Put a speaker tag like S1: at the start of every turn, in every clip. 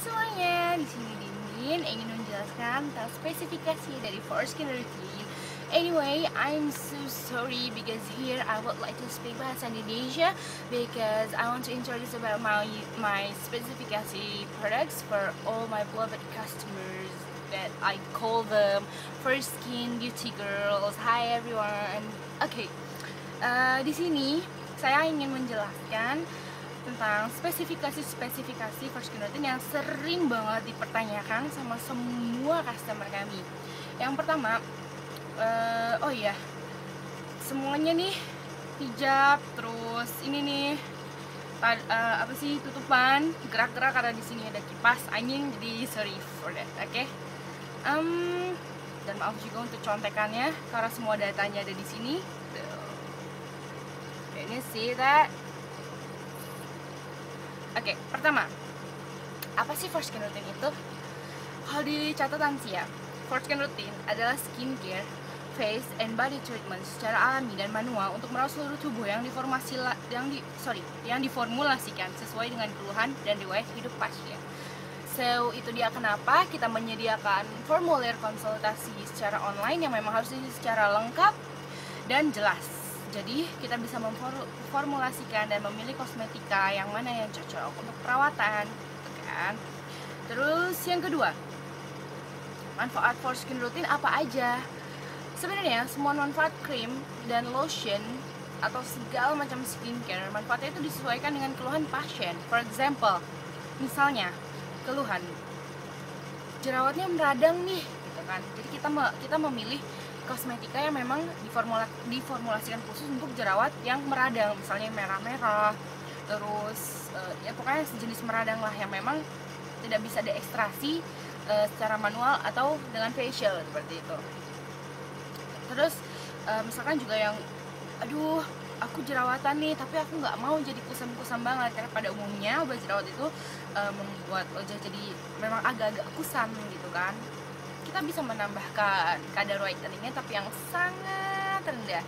S1: semuanya, di sini Dindin ingin menjelaskan tentang spesifikasi dari foreskin routine. Anyway, I'm so sorry because here I would like to speak bahasa Indonesia because I want to introduce about my specifikasi products for all my beloved customers that I call them foreskin beauty girls. Hi everyone. Oke, di sini saya ingin menjelaskan tentang spesifikasi foreskin routine yang sering banget dipertanyakan sama semua customer kami. Yang pertama, oh iya, semuanya nih hijab, terus ini nih tutupan gerak-gerak karena di sini ada kipas angin, jadi sorry for that, oke? Dan maaf juga untuk contekannya karena semua datanya ada di sini. Ini see that. Oke, pertama, apa sih foreskin routine itu? Kalau di catatan sih ya, foreskin routine adalah skincare, face and body treatment secara alami dan manual untuk merawat seluruh tubuh yang diformulasikan sesuai dengan keluhan dan riwayat hidup pasien. So, itu dia kenapa kita menyediakan formulir konsultasi secara online yang memang harus diisi secara lengkap dan jelas. Jadi kita bisa memformulasikan dan memilih kosmetika yang mana yang cocok untuk perawatan, kan? Terus yang kedua, manfaat foreskin routine apa aja? Sebenarnya semua manfaat krim dan lotion atau segala macam skincare manfaatnya itu disesuaikan dengan keluhan pasien. For example, misalnya keluhan jerawatnya meradang nih, gitu kan? Jadi kita memilih kosmetika yang memang diformulasikan khusus untuk jerawat yang meradang, misalnya merah-merah, terus ya pokoknya sejenis meradang lah yang memang tidak bisa diekstraksi secara manual atau dengan facial seperti itu. Terus misalkan juga yang aduh aku jerawatan nih tapi aku nggak mau jadi kusam-kusam banget, karena pada umumnya obat jerawat itu membuat wajah jadi memang agak-agak kusam gitu kan. Kita bisa menambahkan kadar whitening-nya tapi yang sangat rendah,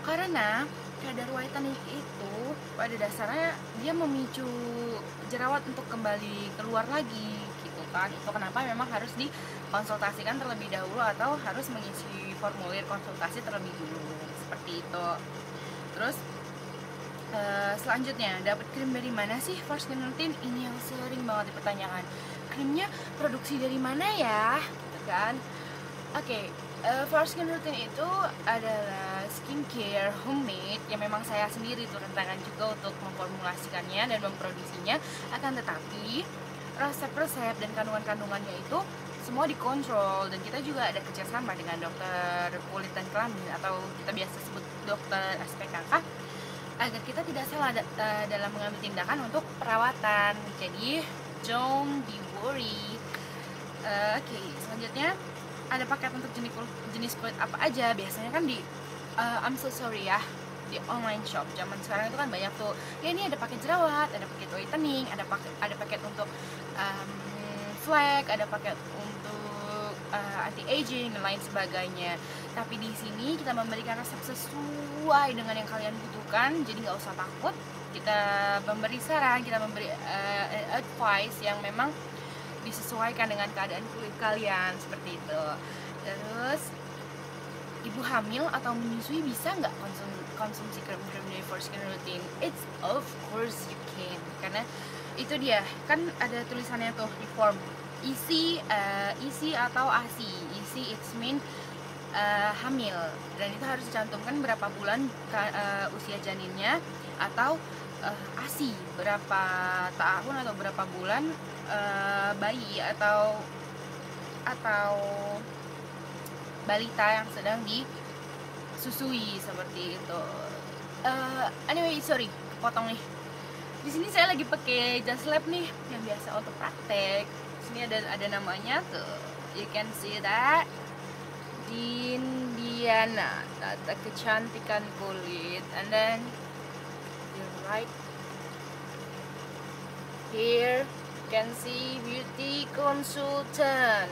S1: karena kadar whitening itu pada dasarnya dia memicu jerawat untuk kembali keluar lagi gitu kan. Itu kenapa memang harus dikonsultasikan terlebih dahulu atau harus mengisi formulir konsultasi terlebih dulu seperti itu. Terus selanjutnya, dapat krim dari mana sih foreskin routine? Ini yang sering banget dipertanyakan. Krimnya produksi dari mana ya? Kan? Oke, foreskin routine itu adalah skincare homemade yang memang saya sendiri turun tangan juga untuk memformulasikannya dan memproduksinya. Akan tetapi resep-resep dan kandungan-kandungannya itu semua dikontrol, dan kita juga ada kerjasama dengan dokter kulit dan kelamin atau kita biasa sebut dokter SPKK agar kita tidak salah dalam mengambil tindakan untuk perawatan. Jadi don't be worry. Oke, selanjutnya ada paket untuk jenis kulit apa aja. Biasanya kan di I'm so sorry ya, di online shop zaman sekarang itu kan banyak tuh. Ya ini ada paket jerawat, ada paket whitening, ada paket untuk flek, ada paket untuk anti aging dan lain sebagainya. Tapi di sini kita memberikan resep sesuai dengan yang kalian butuhkan, jadi nggak usah takut. Kita memberi saran, kita memberi advice yang memang disesuaikan dengan keadaan kulit kalian seperti itu. Terus ibu hamil atau menyusui bisa nggak konsumsi krim-krim dari foreskin routine? It's of course you can, karena itu dia kan ada tulisannya tuh di form isi atau ASI. Isi it's mean hamil, dan itu harus dicantumkan berapa bulan usia janinnya, atau ASI berapa tahun atau berapa bulan bayi atau balita yang sedang disusui seperti itu. Anyway, sorry, kepotong nih. Di sini saya lagi pakai jas lab nih yang biasa untuk praktek. Di sini ada namanya tuh. You can see that. Dindiana, tata kecantikan kulit. And then right here can see beauty consultant,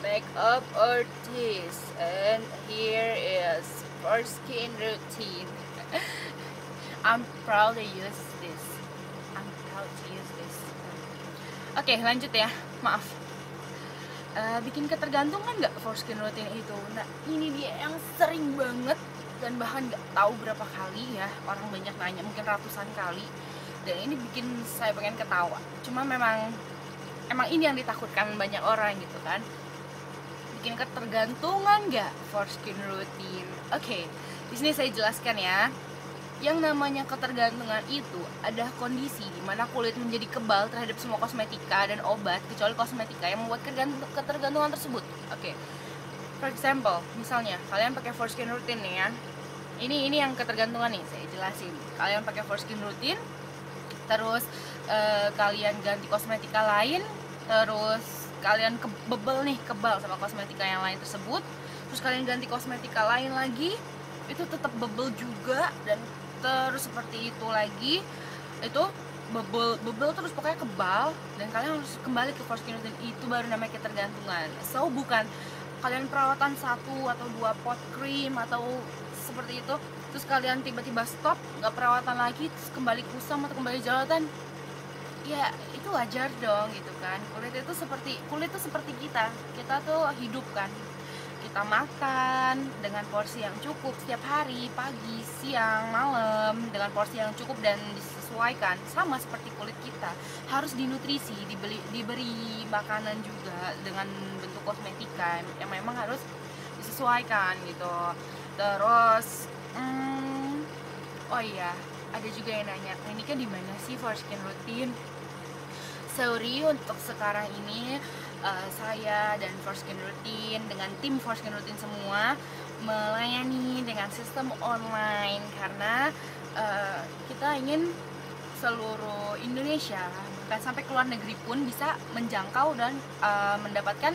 S1: makeup artist, and here is foreskin routine. I'm proud to use this. Oke, lanjut ya, maaf. Bikin ketergantungan nggak foreskin routine itu? Nah, ini dia yang sering banget dan bahkan nggak tahu berapa kali ya orang banyak nanya, mungkin ratusan kali, dan ini bikin saya pengen ketawa. Cuma emang ini yang ditakutkan banyak orang gitu kan. Bikin ketergantungan nggak foreskin routine? Oke, di sini saya jelaskan ya. Yang namanya ketergantungan itu ada kondisi di mana kulit menjadi kebal terhadap semua kosmetika dan obat kecuali kosmetika yang membuat ketergantungan tersebut. Oke. For example, misalnya kalian pakai foreskin routine nih ya. Ini yang ketergantungan nih, saya jelasin. Kalian pakai foreskin routine, terus kalian ganti kosmetika lain, terus kalian kebal sama kosmetika yang lain tersebut, terus kalian ganti kosmetika lain lagi, itu tetap bebel juga, dan terus seperti itu lagi, itu bebel terus pokoknya kebal, dan kalian harus kembali ke foreskin routine. Itu baru namanya ketergantungan. So bukan kalian perawatan 1 atau 2 pot krim atau seperti itu, terus kalian tiba-tiba stop, nggak perawatan lagi, terus kembali kusam atau kembali jerawatan. Ya itu wajar dong gitu kan. Kulit itu seperti kita tuh hidup kan. Kita makan dengan porsi yang cukup setiap hari, pagi, siang, malam, dengan porsi yang cukup dan disesuaikan. Sama seperti kulit kita, harus dinutrisi, diberi makanan juga dengan bentuk kosmetika yang memang harus disesuaikan gitu. Terus oh iya, ada juga yang nanya, ini kan di mana sih foreskin routine? Sorry, untuk sekarang ini saya dan foreskin routine dengan tim foreskin routine semua melayani dengan sistem online karena kita ingin seluruh Indonesia, bahkan sampai ke luar negeri pun bisa menjangkau dan mendapatkan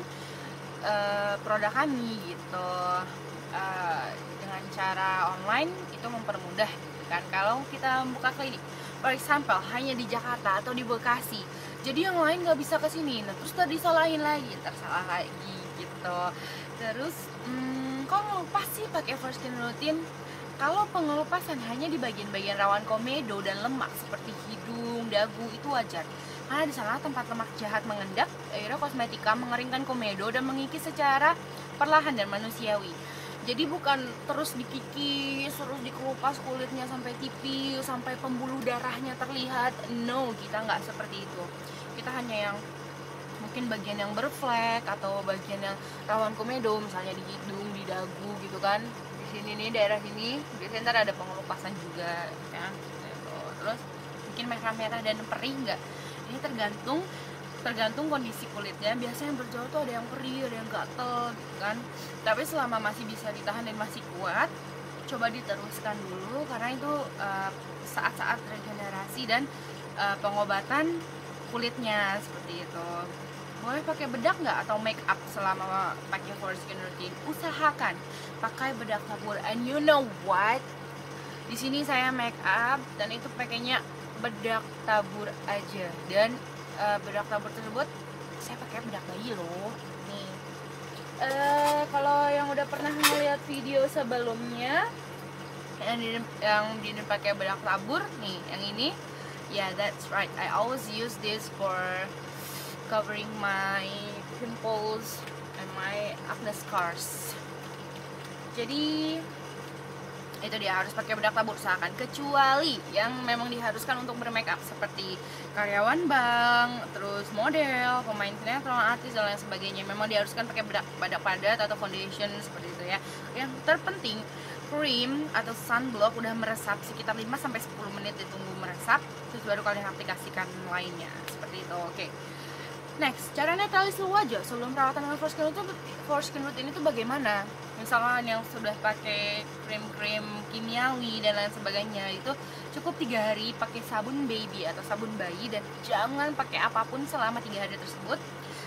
S1: produk kami gitu. Dengan cara online itu mempermudah kan. Kalau kita membuka klinik, for example hanya di Jakarta atau di Bekasi, jadi yang lain nggak bisa ke sini, nah terus tadi disalahin lagi, tersalah lagi gitu. Terus kok ngelupas sih pakai foreskin routine? Kalau pengelupasan hanya di bagian-bagian rawan komedo dan lemak seperti hidung, dagu, itu wajar karena di sana tempat lemak jahat mengendap. Akhirnya kosmetika mengeringkan komedo dan mengikis secara perlahan dan manusiawi. Jadi bukan terus dikikis, terus dikelupas kulitnya sampai tipis, sampai pembuluh darahnya terlihat. No, kita nggak seperti itu. Kita hanya yang mungkin bagian yang berflek atau bagian yang rawan komedo, misalnya di hidung, di dagu gitu kan. Di sini nih, daerah sini, biasanya ntar ada pengelupasan juga ya. Terus mungkin merah-merah dan perih nggak? Ini tergantung kondisi kulitnya. Biasanya yang berjerawat tuh ada yang perih, ada yang gatel gitu kan. Tapi selama masih bisa ditahan dan masih kuat, coba diteruskan dulu karena itu saat-saat regenerasi dan pengobatan kulitnya seperti itu. Boleh pakai bedak nggak atau make up selama pakai foreskin routine? Usahakan pakai bedak tabur. And you know what? Di sini saya make up dan itu pakainya bedak tabur aja, dan bedak tabur tersebut saya pakai bedak bayi loh. Nih, kalau yang udah pernah ngeliat video sebelumnya yang Dini pakai bedak tabur nih, yang ini, yeah, that's right. I always use this for covering my pimples and my acne scars. Jadi itu dia, harus pakai bedak tabur usahakan, kecuali yang memang diharuskan untuk bermakeup seperti karyawan bank, terus model, pemain sinetron, artis dan lain sebagainya. Memang diharuskan pakai bedak padat atau foundation seperti itu ya. Yang terpenting krim atau sunblock udah meresap sekitar 5-10 menit, ditunggu meresap, terus baru kalian aplikasikan lainnya seperti itu. Oke. Next, cara netralisasi wajah sebelum perawatan dengan foreskin routine itu bagaimana? Misalkan yang sudah pakai krim-krim kimiawi dan lain sebagainya, itu cukup 3 hari pakai sabun baby atau sabun bayi, dan jangan pakai apapun selama 3 hari tersebut.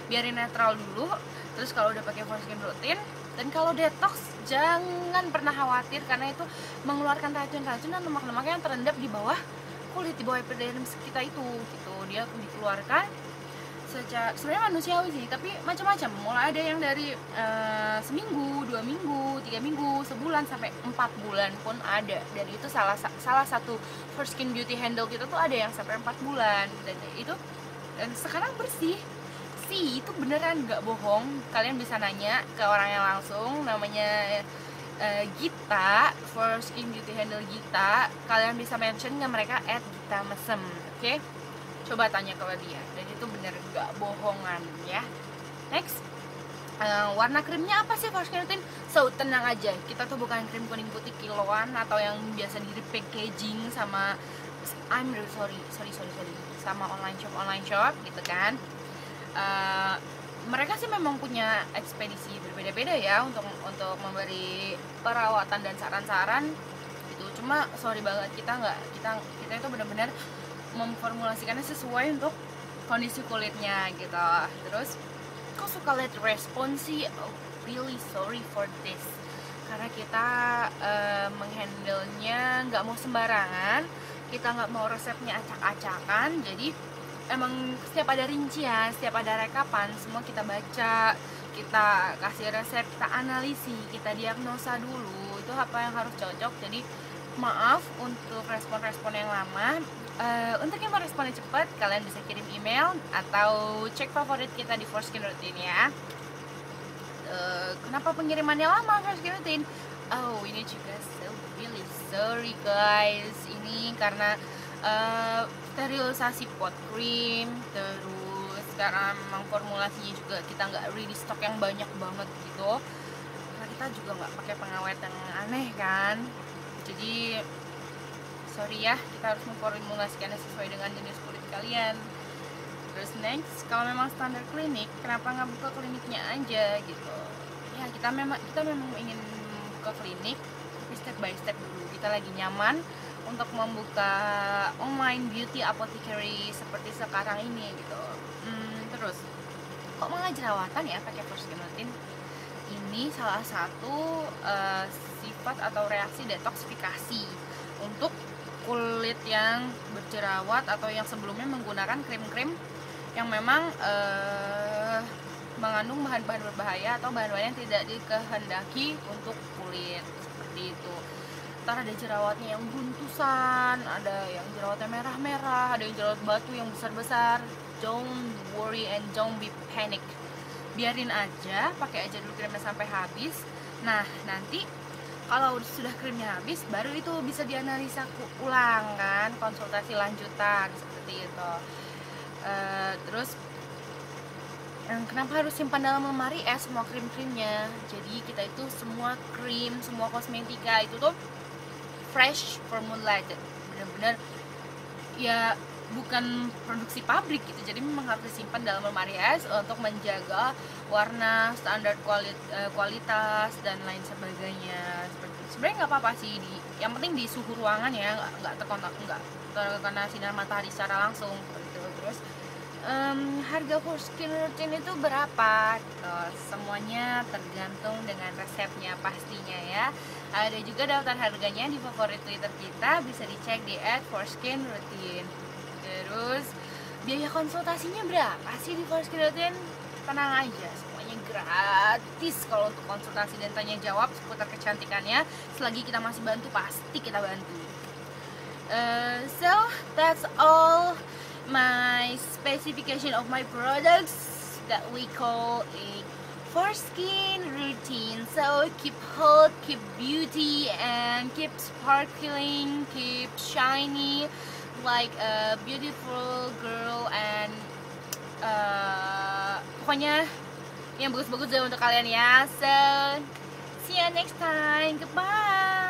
S1: Biarin netral dulu. Terus kalau udah pakai foreskin routine, dan kalau detox jangan pernah khawatir karena itu mengeluarkan racun-racun dan lemak-lemak yang terendap di bawah kulit, di bawah epidermis kita itu gitu. Dia dikeluarkan sebenarnya manusiawi sih, tapi macam-macam. Mulai ada yang dari seminggu, 2 minggu, 3 minggu, sebulan sampai 4 bulan pun ada. Dan itu salah satu foreskin beauty handle kita tuh ada yang sampai 4 bulan. Dan itu dan sekarang bersih sih, itu beneran nggak bohong. Kalian bisa nanya ke orangnya langsung, namanya Gita, for Skin Beauty Handle Gita. Kalian bisa mention ke mereka @gitamesem, oke? Coba tanya ke dia, dan itu bener nggak bohongan ya. Next, warna krimnya apa sih for Skin Routine? So, tenang aja, kita tuh bukan krim kuning putih kiloan atau yang biasa di packaging sama I'm really sorry sama online shop gitu kan. Mereka sih memang punya ekspedisi berbeda-beda ya untuk memberi perawatan dan saran-saran itu. Cuma sorry banget, kita itu benar-benar memformulasikannya sesuai untuk kondisi kulitnya gitu. Terus kok suka late response sih? Oh, really sorry for this, karena kita menghandle-nya nggak mau sembarangan, kita nggak mau resepnya acak-acakan. Jadi emang setiap ada rincian, setiap ada rekapan, semua kita baca, kita kasih resep, kita analisi, kita diagnosa dulu itu apa yang harus cocok. Jadi maaf untuk respon-respon yang lama. Untuk yang mau responnya cepat, kalian bisa kirim email atau cek favorit kita di For Skin Routine ya. Kenapa pengirimannya lama For Skin Routine? Oh, ini juga so really sorry guys, ini karena sterilisasi pot cream, terus sekarang memang formulasinya juga kita nggak ready stock yang banyak banget gitu, karena kita juga nggak pakai pengawet yang aneh kan. Jadi sorry ya, kita harus memformulasikannya sesuai dengan jenis kulit kalian. Terus next, kalau memang standar klinik, kenapa nggak buka kliniknya aja gitu ya? Kita memang ingin buka klinik, tapi step by step dulu. Kita lagi nyaman untuk membuka online beauty apothecary seperti sekarang ini gitu. Terus kok malah jerawatan ya pakai For Skin Routine? Ini salah satu sifat atau reaksi detoksifikasi untuk kulit yang berjerawat atau yang sebelumnya menggunakan krim-krim yang memang mengandung bahan-bahan berbahaya atau bahan-bahan yang tidak dikehendaki untuk kulit, seperti itu. Ntar ada jerawatnya yang buntusan, ada yang jerawatnya merah-merah, ada yang jerawat batu yang besar-besar. Don't worry and don't be panic, biarin aja, pakai aja dulu krimnya sampai habis. Nah, nanti kalau sudah krimnya habis, baru itu bisa dianalisa ulang kan, konsultasi lanjutan seperti itu. Terus kenapa harus simpan dalam lemari semua krim-krimnya? Jadi kita itu semua krim, semua kosmetika itu tuh fresh formulated, benar-benar ya bukan produksi pabrik gitu. Jadi memang harus disimpan dalam lemari es untuk menjaga warna, standar kualitas dan lain sebagainya. Sebenarnya nggak apa-apa sih, yang penting di suhu ruangan ya, nggak terkena sinar matahari secara langsung gitu. Terus harga For Skin Routine itu berapa? Semuanya tergantung dengan resepnya pastinya ya. Ada juga daftar harganya di favorit Twitter kita, bisa dicek di @forskinroutine. Terus biaya konsultasinya berapa sih di For Skin Routine? Tenang aja, semuanya gratis kalau untuk konsultasi dan tanya jawab seputar kecantikannya. Selagi kita masih bantu, pasti kita bantu. So that's all my specification of my products that we call a For Skin Routine. So keep hot, keep beauty, and keep sparkling, keep shiny like a beautiful girl. And pokoknya yang bagus-bagus deh untuk kalian ya. So see you next time, goodbye.